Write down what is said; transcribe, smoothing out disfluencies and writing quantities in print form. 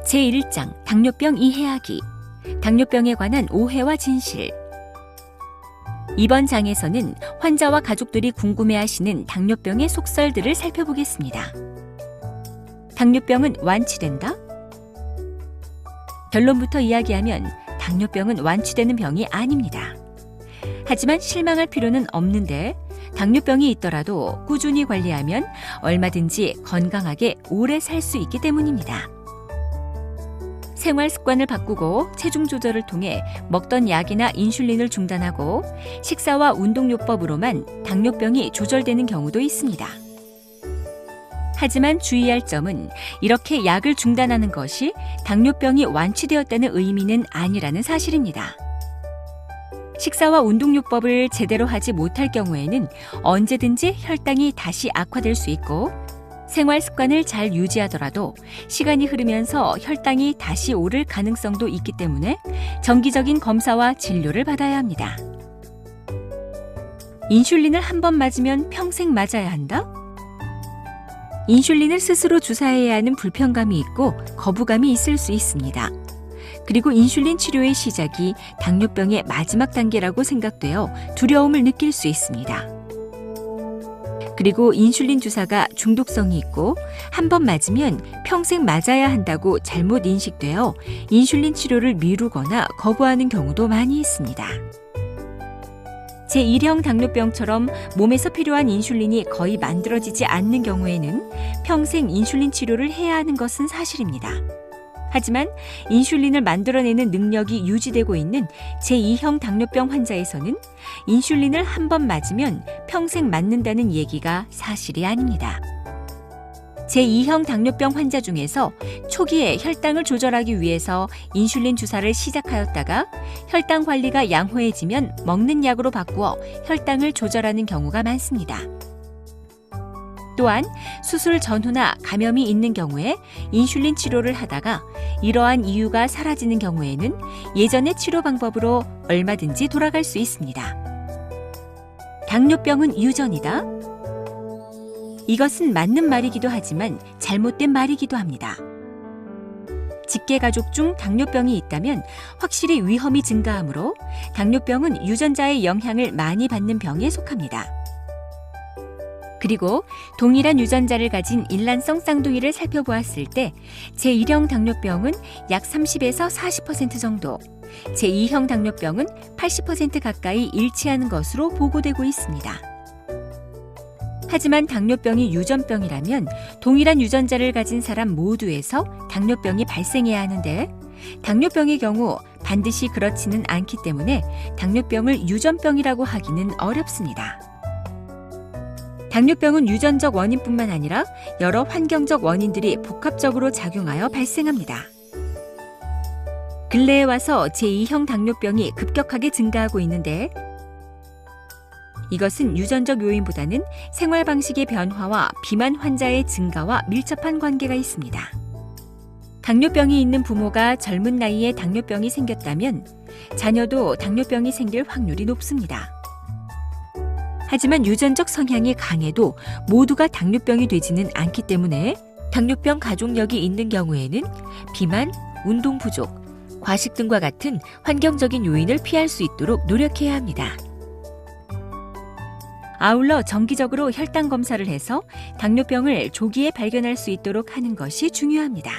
제1장 당뇨병 이해하기, 당뇨병에 관한 오해와 진실. 이번 장에서는 환자와 가족들이 궁금해하시는 당뇨병의 속설들을 살펴보겠습니다. 당뇨병은 완치된다? 결론부터 이야기하면 당뇨병은 완치되는 병이 아닙니다. 하지만 실망할 필요는 없는데 당뇨병이 있더라도 꾸준히 관리하면 얼마든지 건강하게 오래 살 수 있기 때문입니다. 생활 습관을 바꾸고 체중 조절을 통해 먹던 약이나 인슐린을 중단하고 식사와 운동요법으로만 당뇨병이 조절되는 경우도 있습니다. 하지만 주의할 점은 이렇게 약을 중단하는 것이 당뇨병이 완치되었다는 의미는 아니라는 사실입니다. 식사와 운동요법을 제대로 하지 못할 경우에는 언제든지 혈당이 다시 악화될 수 있고 생활 습관을 잘 유지하더라도 시간이 흐르면서 혈당이 다시 오를 가능성도 있기 때문에 정기적인 검사와 진료를 받아야 합니다. 인슐린을 한 번 맞으면 평생 맞아야 한다? 인슐린을 스스로 주사해야 하는 불편감이 있고 거부감이 있을 수 있습니다. 그리고 인슐린 치료의 시작이 당뇨병의 마지막 단계라고 생각되어 두려움을 느낄 수 있습니다. 그리고 인슐린 주사가 중독성이 있고 한 번 맞으면 평생 맞아야 한다고 잘못 인식되어 인슐린 치료를 미루거나 거부하는 경우도 많이 있습니다. 제1형 당뇨병처럼 몸에서 필요한 인슐린이 거의 만들어지지 않는 경우에는 평생 인슐린 치료를 해야 하는 것은 사실입니다. 하지만 인슐린을 만들어내는 능력이 유지되고 있는 제2형 당뇨병 환자에서는 인슐린을 한 번 맞으면 평생 맞는다는 얘기가 사실이 아닙니다. 제2형 당뇨병 환자 중에서 초기에 혈당을 조절하기 위해서 인슐린 주사를 시작하였다가 혈당 관리가 양호해지면 먹는 약으로 바꾸어 혈당을 조절하는 경우가 많습니다. 또한 수술 전후나 감염이 있는 경우에 인슐린 치료를 하다가 이러한 이유가 사라지는 경우에는 예전의 치료 방법으로 얼마든지 돌아갈 수 있습니다. 당뇨병은 유전이다? 이것은 맞는 말이기도 하지만 잘못된 말이기도 합니다. 직계가족 중 당뇨병이 있다면 확실히 위험이 증가하므로 당뇨병은 유전자의 영향을 많이 받는 병에 속합니다. 그리고 동일한 유전자를 가진 일란성 쌍둥이를 살펴보았을 때 제1형 당뇨병은 약 30에서 40% 정도, 제2형 당뇨병은 80% 가까이 일치하는 것으로 보고되고 있습니다. 하지만 당뇨병이 유전병이라면 동일한 유전자를 가진 사람 모두에서 당뇨병이 발생해야 하는데 당뇨병의 경우 반드시 그렇지는 않기 때문에 당뇨병을 유전병이라고 하기는 어렵습니다. 당뇨병은 유전적 원인뿐만 아니라 여러 환경적 원인들이 복합적으로 작용하여 발생합니다. 근래에 와서 제2형 당뇨병이 급격하게 증가하고 있는데 이것은 유전적 요인보다는 생활 방식의 변화와 비만 환자의 증가와 밀접한 관계가 있습니다. 당뇨병이 있는 부모가 젊은 나이에 당뇨병이 생겼다면 자녀도 당뇨병이 생길 확률이 높습니다. 하지만 유전적 성향이 강해도 모두가 당뇨병이 되지는 않기 때문에 당뇨병 가족력이 있는 경우에는 비만, 운동 부족, 과식 등과 같은 환경적인 요인을 피할 수 있도록 노력해야 합니다. 아울러 정기적으로 혈당 검사를 해서 당뇨병을 조기에 발견할 수 있도록 하는 것이 중요합니다.